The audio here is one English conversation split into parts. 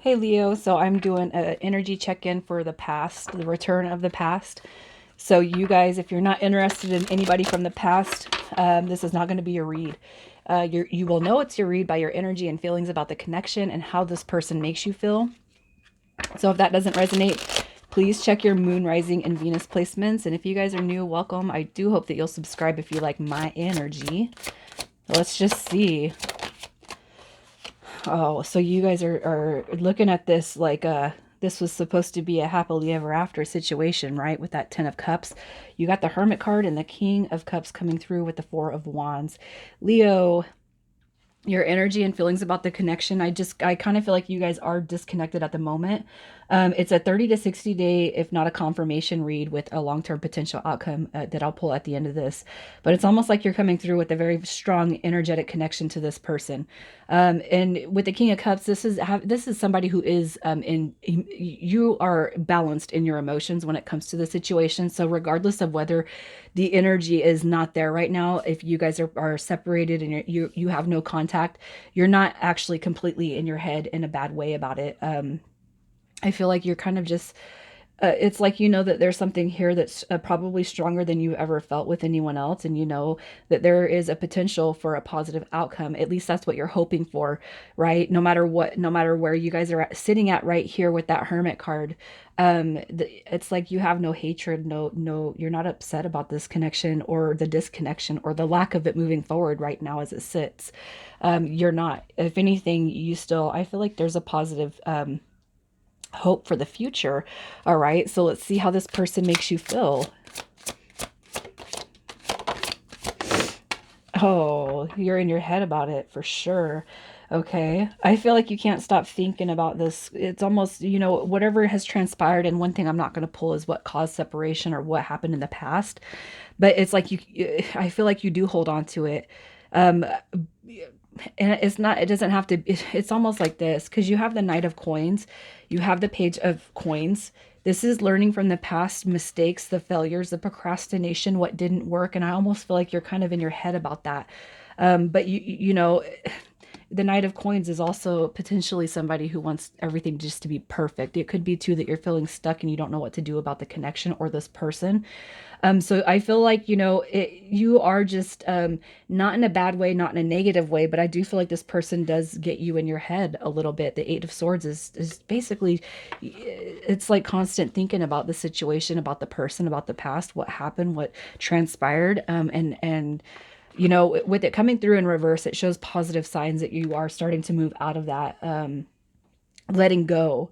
Hey Leo, so I'm doing an energy check-in for the past, the return of the past. So you guys, if you're not interested in anybody from the past, this is not going to be your read. You will know it's your read by your energy and feelings about the connection and how this person makes you feel. So if that doesn't resonate, please check your moon, rising, and Venus placements. And if you guys are new, welcome. I do hope that you'll subscribe if you like my energy. Let's just see. Oh, so you guys are looking at this like this was supposed to be a happily ever after situation, right? With that 10 of cups. You got the Hermit card and the King of Cups coming through with the 4 of Wands. Leo, your energy and feelings about the connection. I kind of feel like you guys are disconnected at the moment. It's a 30 to 60 day, if not a confirmation read with a long-term potential outcome that I'll pull at the end of this. But it's almost like you're coming through with a very strong energetic connection to this person. And with the King of Cups, this is somebody who is you are balanced in your emotions when it comes to the situation. So regardless of whether the energy is not there right now, if you guys are separated and you have no contact, you're not actually completely in your head in a bad way about it. I feel like you're kind of just it's like you know that there's something here that's probably stronger than you ever felt with anyone else, and you know that there is a potential for a positive outcome. At least that's what you're hoping for, right? No matter what, no matter where you guys are sitting at right here with that Hermit card, it's like you have no hatred, no, you're not upset about this connection or the disconnection or the lack of it moving forward right now as it sits. You're not. If anything, you still. I feel like there's a positive. Hope for the future. All right, so let's see how this person makes you feel. Oh, you're in your head about it for sure. Okay. I feel like you can't stop thinking about this. It's almost, whatever has transpired. And one thing I'm not going to pull is what caused separation or what happened in the past. But it's like I feel like you do hold on to it. Um, and it doesn't have to, it's almost like this because you have the Knight of Coins, you have the Page of Coins. This is learning from the past mistakes, the failures, the procrastination, what didn't work. And I almost feel like you're kind of in your head about that. But the Knight of Coins is also potentially somebody who wants everything just to be perfect. It could be too that you're feeling stuck and you don't know what to do about the connection or this person. So I feel like, you are just not in a bad way, not in a negative way, but I do feel like this person does get you in your head a little bit. The Eight of Swords is basically, it's like constant thinking about the situation, about the person, about the past, what happened, what transpired, and with it coming through in reverse, it shows positive signs that you are starting to move out of that, letting go.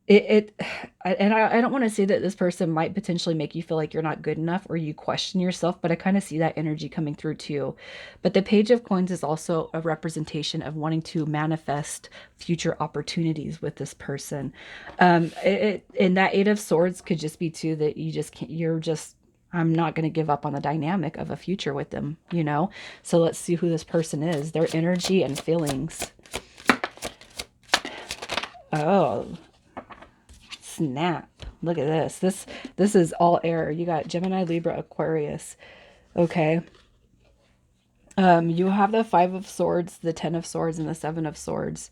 It and I don't want to say that this person might potentially make you feel like you're not good enough or you question yourself, but I kind of see that energy coming through too. But the Page of Coins is also a representation of wanting to manifest future opportunities with this person. And that Eight of Swords could just be too that you just can't, you're just, I'm not going to give up on the dynamic of a future with them. So let's see who this person is, their energy and feelings. Oh, snap. Look at this. This is all air. You got Gemini, Libra, Aquarius. Okay. You have the Five of Swords, the Ten of Swords, and the Seven of Swords.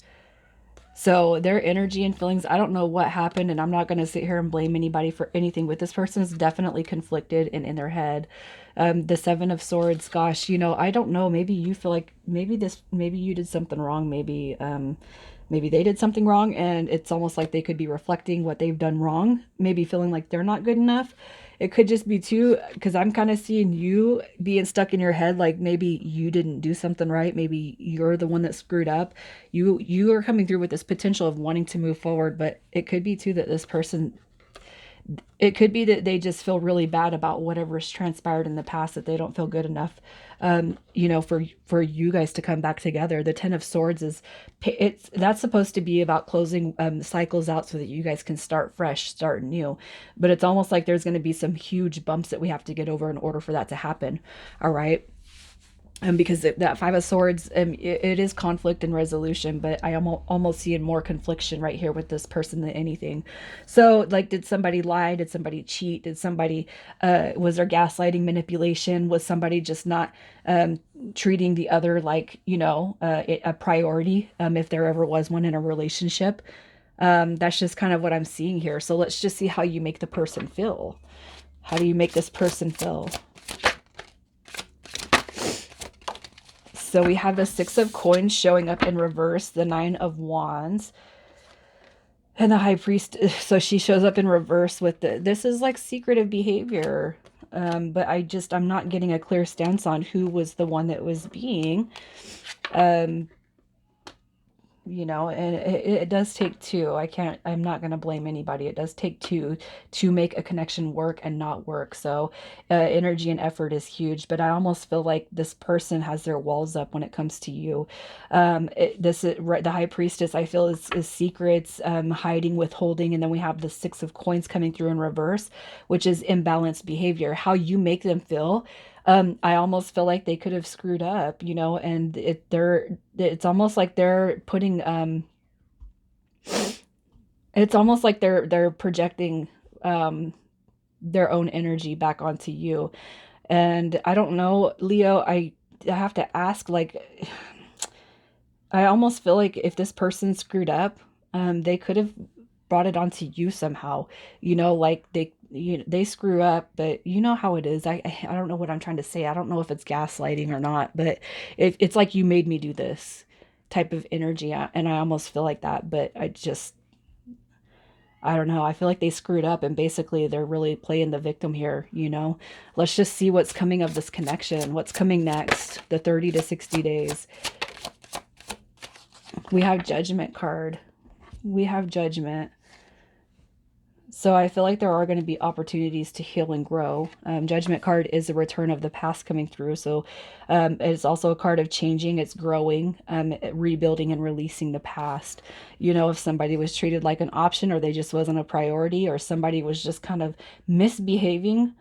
So their energy and feelings, I don't know what happened, and I'm not going to sit here and blame anybody for anything, but this person's definitely conflicted and in their head. The Seven of Swords, gosh, I don't know. Maybe you feel like maybe you did something wrong. Maybe they did something wrong, and it's almost like they could be reflecting what they've done wrong, maybe feeling like they're not good enough. It could just be too, because I'm kind of seeing you being stuck in your head, like maybe you didn't do something right, maybe you're the one that screwed up. You are coming through with this potential of wanting to move forward, but it could be too that this person, it could be that they just feel really bad about whatever's transpired in the past, that they don't feel good enough, for you guys to come back together. The Ten of Swords that's supposed to be about closing cycles out so that you guys can start fresh, start new. But it's almost like there's going to be some huge bumps that we have to get over in order for that to happen. All right. Because that Five of Swords, it is conflict and resolution, but I am almost seeing more confliction right here with this person than anything. So, like, did somebody lie? Did somebody cheat? Was there gaslighting, manipulation? Was somebody just not treating the other like, a priority, if there ever was one in a relationship? That's just kind of what I'm seeing here. So let's just see how you make the person feel. How do you make this person feel? So we have the Six of Coins showing up in reverse, the Nine of Wands, and the High Priest. So she shows up in reverse with this is like secretive behavior. But I'm not getting a clear stance on who was the one that was being. Um, and it does take two. I'm not going to blame anybody. It does take two to make a connection work and not work. So energy and effort is huge, but I almost feel like this person has their walls up when it comes to you. This is right. The High Priestess, I feel, is secrets, hiding, withholding. And then we have the Six of Coins coming through in reverse, which is imbalanced behavior. How you make them feel. I almost feel like they could have screwed up, and it's almost like they're putting it's almost like they're projecting um their own energy back onto you. And I don't know, Leo, I have to ask, like, I almost feel like if this person screwed up, they could have brought it onto you somehow. Like they screw up, but you know how it is. I don't know what I'm trying to say. I don't know if it's gaslighting or not, but it's like you made me do this type of energy, and I almost feel like that. But I don't know. I feel like they screwed up, and basically they're really playing the victim here. Let's just see what's coming of this connection. What's coming next? The 30 to 60 days. We have Judgment card. We have Judgment. So I feel like there are going to be opportunities to heal and grow. Judgment card is a return of the past coming through. So it's also a card of changing, it's growing, rebuilding and releasing the past. If somebody was treated like an option, or they just wasn't a priority, or somebody was just kind of misbehaving,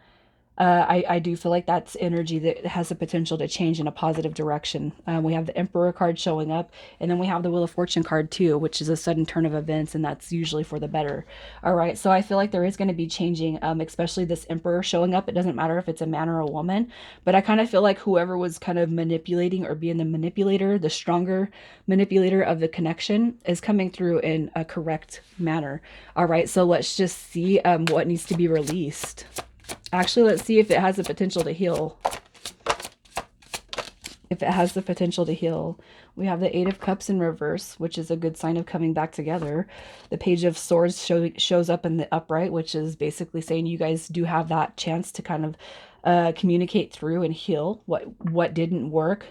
I do feel like that's energy that has the potential to change in a positive direction. We have the Emperor card showing up, and then we have the Wheel of Fortune card too, which is a sudden turn of events, and that's usually for the better. All right, so I feel like there is going to be changing, especially this Emperor showing up. It doesn't matter if it's a man or a woman, but I kind of feel like whoever was kind of manipulating or being the manipulator, the stronger manipulator of the connection, is coming through in a correct manner. All right, so let's just see what needs to be released. Actually, let's see if it has the potential to heal. If it has the potential to heal. We have the Eight of Cups in reverse, which is a good sign of coming back together. The Page of Swords shows up in the upright, which is basically saying you guys do have that chance to kind of communicate through and heal what didn't work.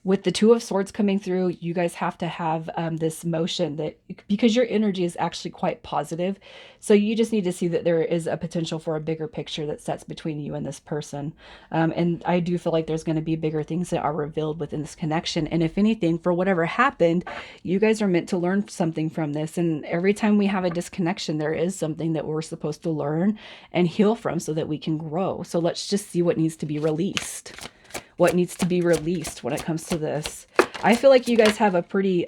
With the Two of Swords coming through, you guys have to have this motion that, because your energy is actually quite positive. So you just need to see that there is a potential for a bigger picture that sets between you and this person. And I do feel like there's going to be bigger things that are revealed within this connection. And if anything, for whatever happened, you guys are meant to learn something from this. And every time we have a disconnection, there is something that we're supposed to learn and heal from so that we can grow. So let's just see what needs to be released. What needs to be released when it comes to this. I feel like you guys have a pretty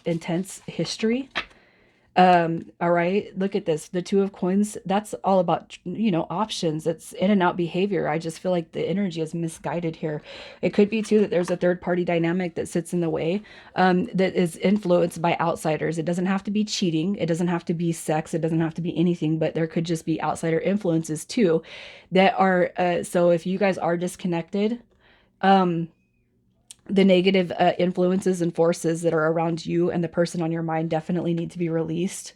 intense history. All right, look at this. The Two of Coins, that's all about, options. It's in and out behavior. I just feel like the energy is misguided here. It could be too that there's a third party dynamic that sits in the way, that is influenced by outsiders. It doesn't have to be cheating. It doesn't have to be sex. It doesn't have to be anything, but there could just be outsider influences too that are, so if you guys are disconnected, the negative influences and forces that are around you and the person on your mind definitely need to be released,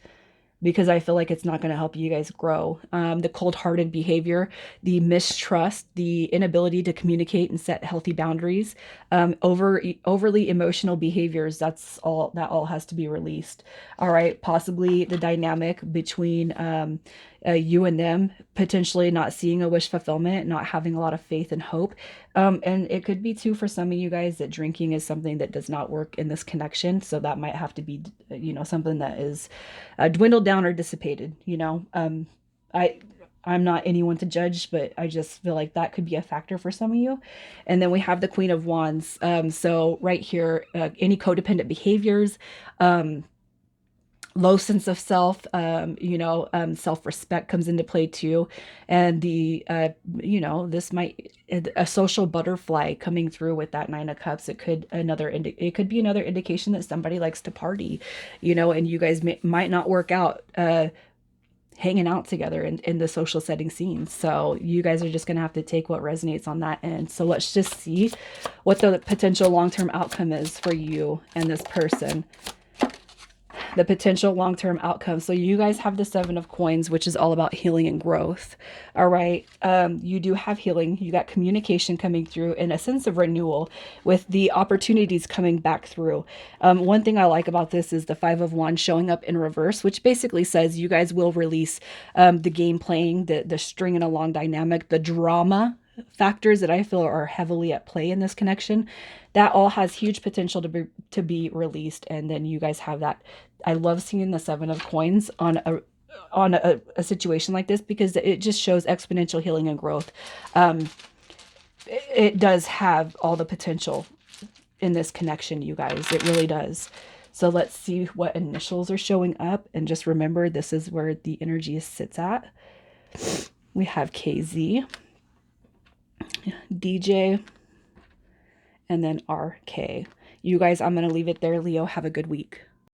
because I feel like it's not going to help you guys grow. The cold-hearted behavior, the mistrust, the inability to communicate and set healthy boundaries, overly emotional behaviors, that all has to be released. All right, possibly the dynamic between you and them, potentially not seeing a wish fulfillment, not having a lot of faith and hope. And it could be too for some of you guys that drinking is something that does not work in this connection. So that might have to be, something that is dwindled down or dissipated. I I'm not anyone to judge, but I just feel like that could be a factor for some of you. And then we have the Queen of Wands. So right here, any codependent behaviors, um, low sense of self, self-respect comes into play too. And this might, a social butterfly coming through with that Nine of Cups. It could be another indication that somebody likes to party, and you guys might not work out, hanging out together in the social setting scenes. So you guys are just going to have to take what resonates on that end. So let's just see what the potential long-term outcome is for you and this person. The potential long-term outcome. So you guys have the Seven of Coins, which is all about healing and growth. All right. You do have healing. You got communication coming through and a sense of renewal with the opportunities coming back through. One thing I like about this is the Five of Wands showing up in reverse, which basically says you guys will release the game playing, the stringing along dynamic, the drama factors that I feel are heavily at play in this connection. That all has huge potential to be released. And then you guys have that. I love seeing the Seven of Coins on a situation like this, because it just shows exponential healing and growth. It does have all the potential in this connection, you guys. It really does. So let's see what initials are showing up. And just remember, this is where the energy sits at. We have KZ, DJ, and then RK. You guys, I'm going to leave it there. Leo, have a good week.